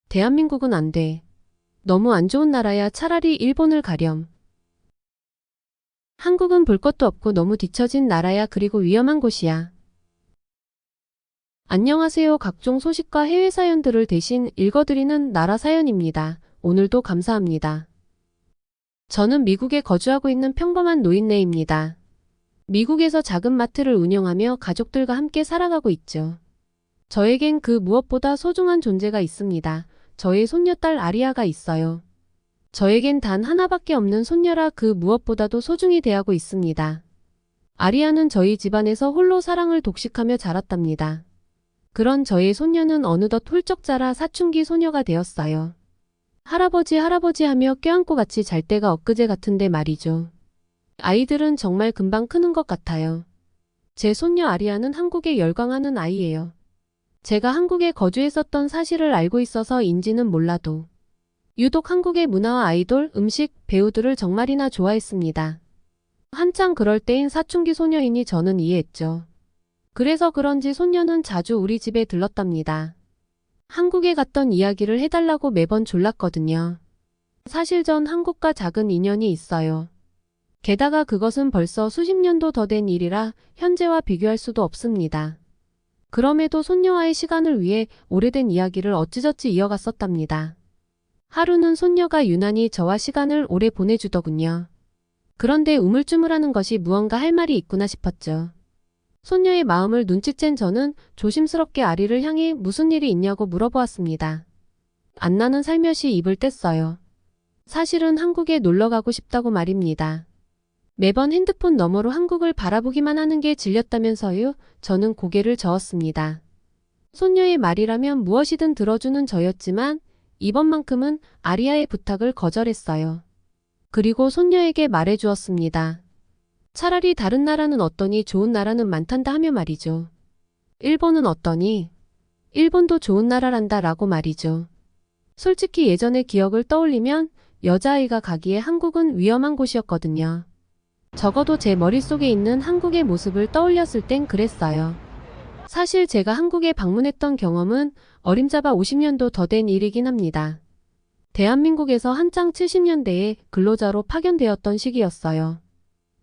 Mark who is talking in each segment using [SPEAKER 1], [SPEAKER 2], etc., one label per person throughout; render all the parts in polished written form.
[SPEAKER 1] 대한민국은 안 돼. 너무 안 좋은 나라야. 차라리 일본을 가렴. 한국은 볼 것도 없고 너무 뒤처진 나라야. 그리고 위험한 곳이야. 안녕하세요. 각종 소식과 해외 사연들을 대신 읽어드리는 나라 사연입니다. 오늘도 감사합니다. 저는 미국에 거주하고 있는 평범한 노인네입니다. 미국에서 작은 마트를 운영하며 가족들과 함께 살아가고 있죠. 저에겐 그 무엇보다 소중한 존재가 있습니다. 저의 손녀딸 아리아가 있어요. 저에겐 단 하나밖에 없는 손녀라 그 무엇보다도 소중히 대하고 있습니다. 아리아는 저희 집안에서 홀로 사랑을 독식하며 자랐답니다. 그런 저의 손녀는 어느덧 훌쩍 자라 사춘기 소녀가 되었어요. 할아버지 할아버지 하며 껴안고 같이 잘 때가 엊그제 같은데 말이죠. 아이들은 정말 금방 크는 것 같아요. 제 손녀 아리아는 한국에 열광하는 아이예요. 제가 한국에 거주했었던 사실을 알고 있어서인지는 몰라도 유독 한국의 문화와 아이돌, 음식, 배우들을 정말이나 좋아했습니다. 한창 그럴 때인 사춘기 소녀이니 저는 이해했죠. 그래서 그런지 손녀는 자주 우리 집에 들렀답니다. 한국에 갔던 이야기를 해달라고 매번 졸랐거든요. 사실 전 한국과 작은 인연이 있어요. 게다가 그것은 벌써 수십 년도 더 된 일이라 현재와 비교할 수도 없습니다. 그럼에도 손녀와의 시간을 위해 오래된 이야기를 어찌저찌 이어갔었답니다. 하루는 손녀가 유난히 저와 시간을 오래 보내주더군요. 그런데 우물쭈물하는 것이 무언가 할 말이 있구나 싶었죠. 손녀의 마음을 눈치챈 저는 조심스럽게 아리를 향해 무슨 일이 있냐고 물어보았습니다. 안나는 살며시 입을 뗐어요. 사실은 한국에 놀러 가고 싶다고 말입니다. 매번 핸드폰 너머로 한국을 바라보기만 하는 게 질렸다면서요. 저는 고개를 저었습니다. 손녀의 말이라면 무엇이든 들어주는 저였지만 이번만큼은 아리아의 부탁을 거절했어요. 그리고 손녀에게 말해주었습니다. 차라리 다른 나라는 어떠니 좋은 나라는 많단다 하며 말이죠. 일본은 어떠니? 일본도 좋은 나라란다 라고 말이죠. 솔직히 예전의 기억을 떠올리면 여자아이가 가기에 한국은 위험한 곳이었거든요. 적어도 제 머릿속에 있는 한국의 모습을 떠올렸을 땐 그랬어요. 사실 제가 한국에 방문했던 경험은 어림잡아 50년도 더 된 일이긴 합니다. 대한민국에서 한창 70년대에 근로자로 파견되었던 시기였어요.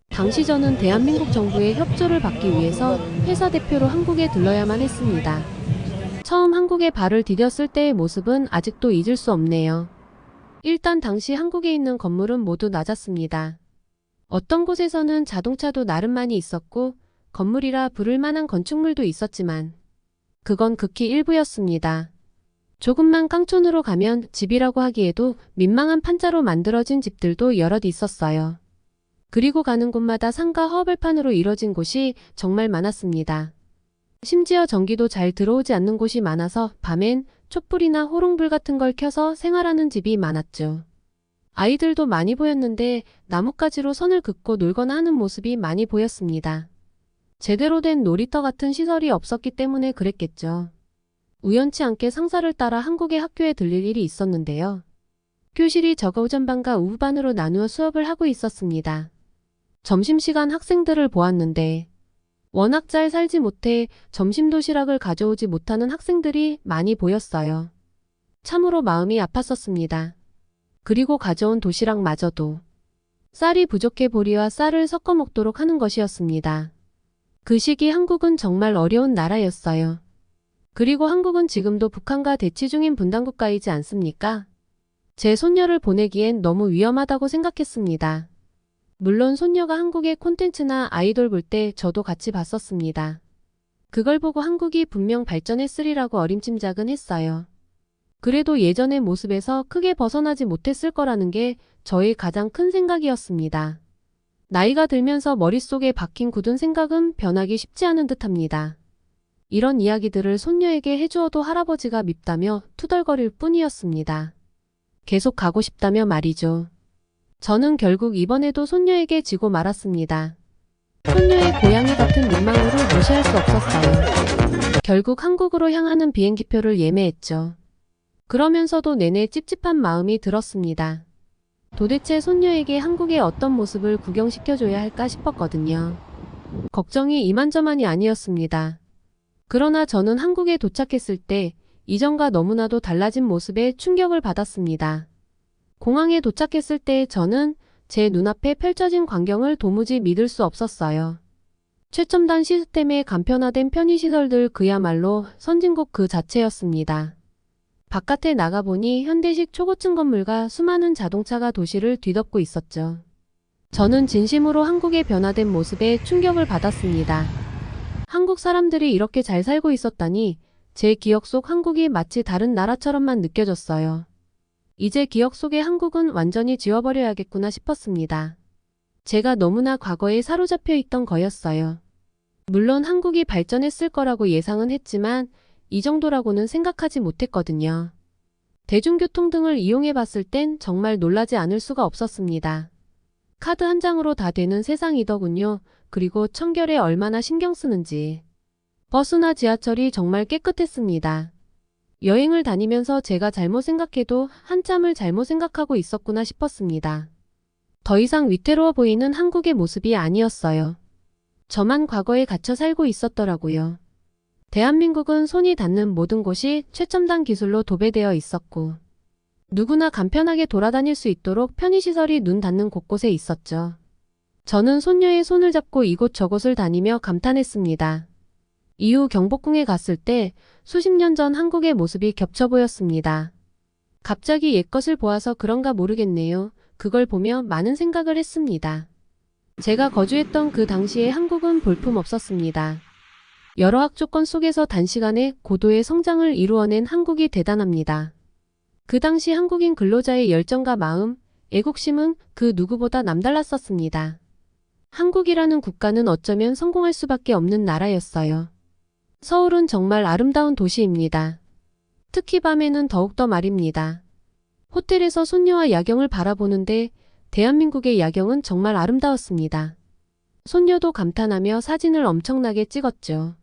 [SPEAKER 1] 당시 저는 대한민국 정부의 협조를 받기 위해서 회사 대표로 한국에 들러야만 했습니다. 처음 한국에 발을 디뎠을 때의 모습은 아직도 잊을 수 없네요. 일단 당시 한국에 있는 건물은 모두 낮았습니다. 어떤 곳에서는 자동차도 나름 많이 있었고 건물이라 부를 만한 건축물도 있었지만 그건 극히 일부였습니다. 조금만 깡촌으로 가면 집이라고 하기에도 민망한 판자로 만들어진 집들도 여럿 있었어요. 그리고 가는 곳마다 상가 허벌판으로 이뤄진 곳이 정말 많았습니다. 심지어 전기도 잘 들어오지 않는 곳이 많아서 밤엔 촛불이나 호롱불 같은 걸 켜서 생활하는 집이 많았죠. 아이들도 많이 보였는데 나뭇가지로 선을 긋고 놀거나 하는 모습이 많이 보였습니다. 제대로 된 놀이터 같은 시설이 없었기 때문에 그랬겠죠. 우연치 않게 상사를 따라 한국의 학교에 들릴 일이 있었는데요. 교실이 저오전반과 오후반으로 나누어 수업을 하고 있었습니다. 점심시간 학생들을 보았는데 워낙 잘 살지 못해 점심 도시락을 가져오지 못하는 학생들이 많이 보였어요. 참으로 마음이 아팠었습니다. 그리고 가져온 도시락마저도 쌀이 부족해 보리와 쌀을 섞어 먹도록 하는 것이었습니다. 그 시기 한국은 정말 어려운 나라였어요. 그리고 한국은 지금도 북한과 대치 중인 분단국가이지 않습니까? 제 손녀를 보내기엔 너무 위험하다고 생각했습니다. 물론 손녀가 한국의 콘텐츠나 아이돌 볼 때 저도 같이 봤었습니다. 그걸 보고 한국이 분명 발전했으리라고 어림짐작은 했어요. 그래도 예전의 모습에서 크게 벗어나지 못했을 거라는 게 저의 가장 큰 생각이었습니다. 나이가 들면서 머릿속에 박힌 굳은 생각은 변하기 쉽지 않은 듯합니다. 이런 이야기들을 손녀에게 해주어도 할아버지가 밉다며 투덜거릴 뿐이었습니다. 계속 가고 싶다며 말이죠. 저는 결국 이번에도 손녀에게 지고 말았습니다. 손녀의 고양이 같은 민망으로 무시할 수 없었어요. 결국 한국으로 향하는 비행기표를 예매했죠. 그러면서도 내내 찝찝한 마음이 들었습니다. 도대체 손녀에게 한국의 어떤 모습을 구경시켜줘야 할까 싶었거든요. 걱정이 이만저만이 아니었습니다. 그러나 저는 한국에 도착했을 때 이전과 너무나도 달라진 모습에 충격을 받았습니다. 공항에 도착했을 때 저는 제 눈앞에 펼쳐진 광경을 도무지 믿을 수 없었어요. 최첨단 시스템의 간편화된 편의시설들 그야말로 선진국 그 자체였습니다. 바깥에 나가보니 현대식 초고층 건물과 수많은 자동차가 도시를 뒤덮고 있었죠. 저는 진심으로 한국의 변화된 모습에 충격을 받았습니다. 한국 사람들이 이렇게 잘 살고 있었다니 제 기억 속 한국이 마치 다른 나라처럼만 느껴졌어요. 이제 기억 속의 한국은 완전히 지워버려야겠구나 싶었습니다. 제가 너무나 과거에 사로잡혀 있던 거였어요. 물론 한국이 발전했을 거라고 예상은 했지만 이 정도라고는 생각하지 못했거든요. 대중교통 등을 이용해 봤을 땐 정말 놀라지 않을 수가 없었습니다. 카드 한 장으로 다 되는 세상이더군요. 그리고 청결에 얼마나 신경 쓰는지. 버스나 지하철이 정말 깨끗했습니다. 여행을 다니면서 제가 잘못 생각해도 한참을 잘못 생각하고 있었구나 싶었습니다. 더 이상 위태로워 보이는 한국의 모습이 아니었어요. 저만 과거에 갇혀 살고 있었더라고요. 대한민국은 손이 닿는 모든 곳이 최첨단 기술로 도배되어 있었고 누구나 간편하게 돌아다닐 수 있도록 편의시설이 눈 닿는 곳곳에 있었죠. 저는 손녀의 손을 잡고 이곳저곳을 다니며 감탄했습니다. 이후 경복궁에 갔을 때 수십 년 전 한국의 모습이 겹쳐 보였습니다. 갑자기 옛것을 보아서 그런가 모르겠네요. 그걸 보며 많은 생각을 했습니다. 제가 거주했던 그 당시에 한국은 볼품없었습니다. 여러 악조건 속에서 단시간에 고도의 성장을 이루어낸 한국이 대단합니다. 그 당시 한국인 근로자의 열정과 마음, 애국심은 그 누구보다 남달랐었습니다. 한국이라는 국가는 어쩌면 성공할 수밖에 없는 나라였어요. 서울은 정말 아름다운 도시입니다. 특히 밤에는 더욱더 말입니다. 호텔에서 손녀와 야경을 바라보는데 대한민국의 야경은 정말 아름다웠습니다. 손녀도 감탄하며 사진을 엄청나게 찍었죠.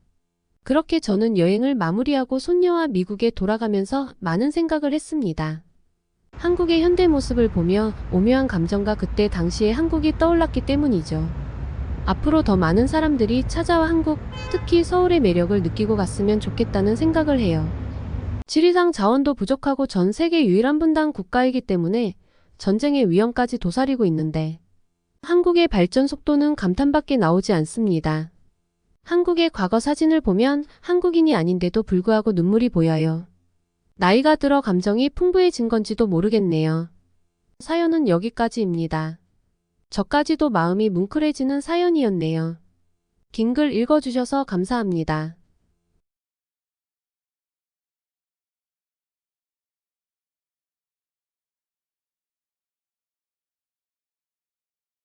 [SPEAKER 1] 그렇게 저는 여행을 마무리하고 손녀와 미국에 돌아가면서 많은 생각을 했습니다. 한국의 현대 모습을 보며 오묘한 감정과 그때 당시의 한국이 떠올랐기 때문이죠. 앞으로 더 많은 사람들이 찾아와 한국, 특히 서울의 매력을 느끼고 갔으면 좋겠다는 생각을 해요. 지리상 자원도 부족하고 전 세계 유일한 분단 국가이기 때문에 전쟁의 위험까지 도사리고 있는데 한국의 발전 속도는 감탄밖에 나오지 않습니다. 한국의 과거 사진을 보면 한국인이 아닌데도 불구하고 눈물이 보여요. 나이가 들어 감정이 풍부해진 건지도 모르겠네요. 사연은 여기까지입니다. 저까지도 마음이 뭉클해지는 사연이었네요. 긴 글 읽어주셔서 감사합니다.